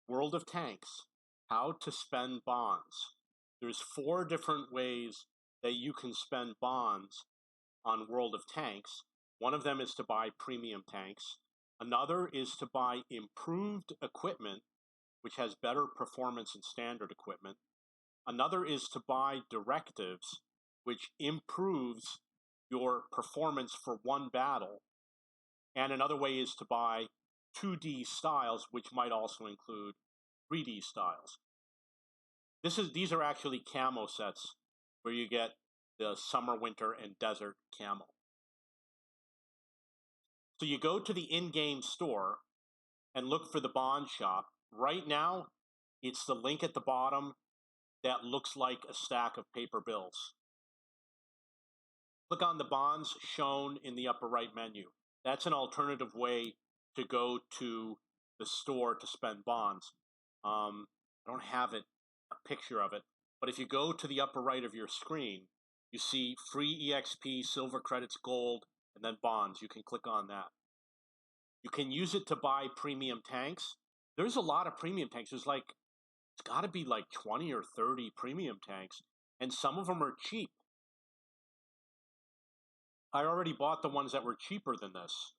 World of Tanks, how to spend bonds. There's 4 different ways that you can spend bonds on World of Tanks. One of them is to buy premium tanks. Another is to buy improved equipment, which has better performance than standard equipment. Another is to buy directives, which improves your performance for one battle. And another way is to buy 2D styles, which might also include 3D styles. These are actually camo sets where you get the summer, winter, and desert camo. So you go to the in-game store and look for the bond shop. Right now, it's the link at the bottom that looks like a stack of paper bills. Click on the bonds shown in the upper right menu. That's an alternative way to go to the store to spend bonds. I don't have a picture of it, but if you go to the upper right of your screen, you see free EXP, silver credits, gold, and then bonds. You can click on that. You can use it to buy premium tanks. There's a lot of premium tanks. It's got to be like 20 or 30 premium tanks, and some of them are cheap. I already bought the ones that were cheaper than this.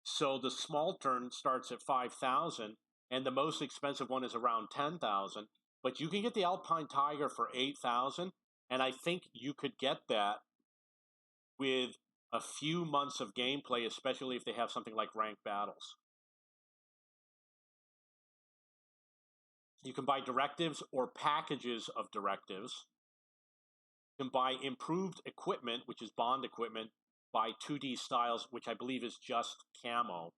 So the small turn starts at 5,000, and the most expensive one is around 10,000. But you can get the Alpine Tiger for 8,000, and I think you could get that with a few months of gameplay, especially if they have something like ranked battles. You can buy directives or packages of directives. You can buy improved equipment, which is bond equipment, buy 2D styles, which I believe is just camo.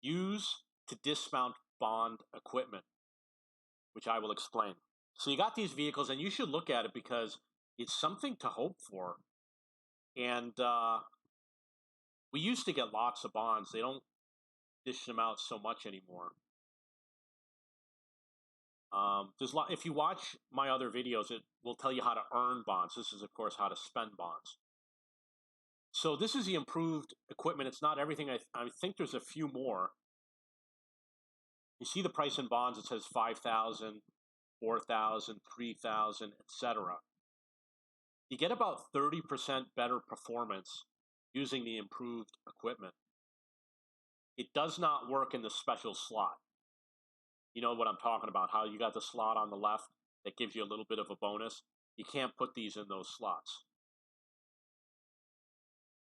Use to dismount bond equipment, which I will explain. So you got these vehicles, and you should look at it because it's something to hope for. And we used to get lots of bonds. They don't dish them out so much anymore. If you watch my other videos, it will tell you how to earn bonds. This is, of course, how to spend bonds. So this is the improved equipment. It's not everything. I think there's a few more. You see the price in bonds. It says 5,000, 4,000, 3,000, etc. You get about 30% better performance using the improved equipment. It does not work in the special slot. You know what I'm talking about, how you got the slot on the left that gives you a little bit of a bonus. You can't put these in those slots.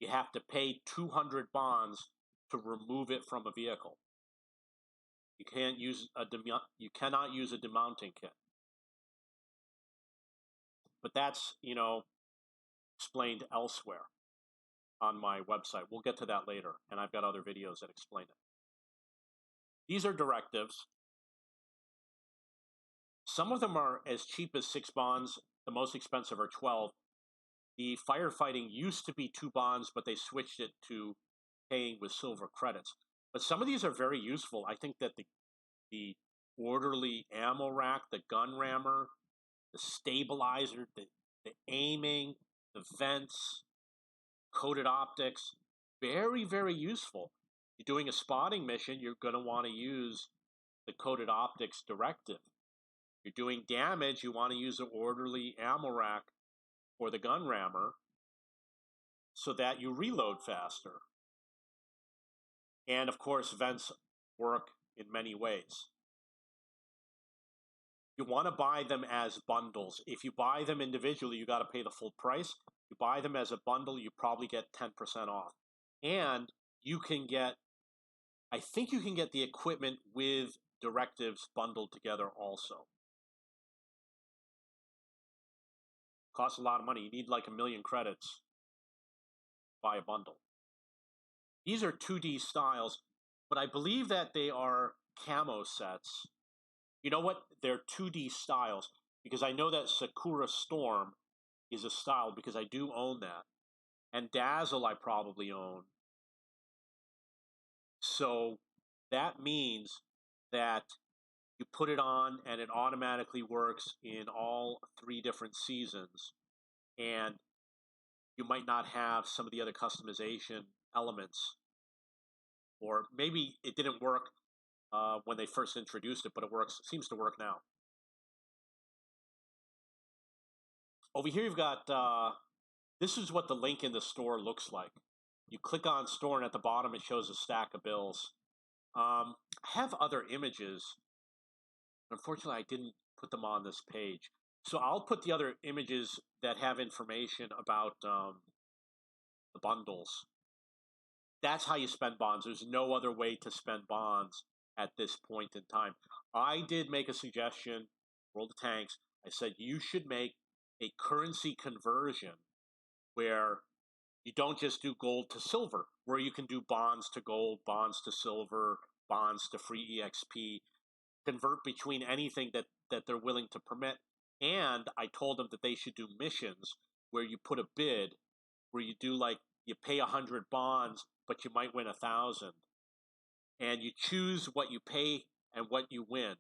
You have to pay 200 bonds to remove it from a vehicle. You cannot use a demounting kit. But that's, explained elsewhere on my website. We'll get to that later, and I've got other videos that explain it. These are directives. Some of them are as cheap as 6 bonds. The most expensive are 12. The firefighting used to be 2 bonds, but they switched it to paying with silver credits. But some of these are very useful. I think that the orderly ammo rack, the gun rammer, the stabilizer, the aiming, the vents, coated optics, very, very useful. You're doing a spotting mission, you're going to want to use the coated optics directive. You're doing damage, you want to use the orderly ammo rack or the gun rammer so that you reload faster. And of course, vents work in many ways. You want to buy them as bundles. If you buy them individually, you got to pay the full price. You buy them as a bundle, you probably get 10% off. And you can get, I think you can get the equipment with directives bundled together also. Costs a lot of money. You need like 1 million credits to buy a bundle. These are 2D styles, but I believe that they are camo sets. You know what? They're 2D styles because I know that Sakura Storm is a style because I do own that. And Dazzle I probably own. So that means that you put it on and it automatically works in all 3 different seasons. And you might not have some of the other customization elements. Or maybe it didn't work when they first introduced it, but it works. It seems to work now. Over here, you've got this is what the link in the store looks like. You click on store, and at the bottom, it shows a stack of bills. I have other images. Unfortunately, I didn't put them on this page. So I'll put the other images that have information about the bundles. That's how you spend bonds. There's no other way to spend bonds at this point in time. I did make a suggestion, World of Tanks. I said you should make a currency conversion where you don't just do gold to silver, where you can do bonds to gold, bonds to silver, bonds to free EXP, convert between anything that they're willing to permit. And I told them that they should do missions where you put a bid, where you do like you pay 100 bonds, but you might win 1,000, and you choose what you pay and what you win,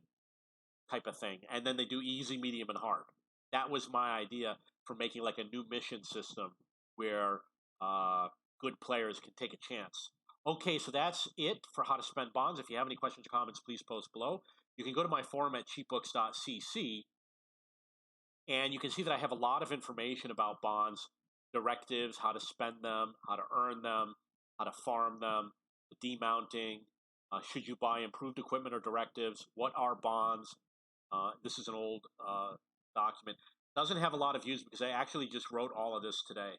type of thing. And then they do easy, medium, and hard. That was my idea for making like a new mission system where good players can take a chance. Okay, so that's it for how to spend bonds. If you have any questions or comments, please post below. You can go to my forum at cheapbooks.cc, and you can see that I have a lot of information about bonds, directives, how to spend them, how to earn them, how to farm them, the demounting, should you buy improved equipment or directives, what are bonds. This is an old document. Doesn't have a lot of views because I actually just wrote all of this today.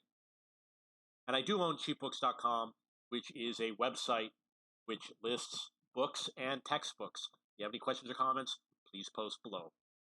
And I do own cheapbooks.com, which is a website which lists books and textbooks. If you have any questions or comments, please post below.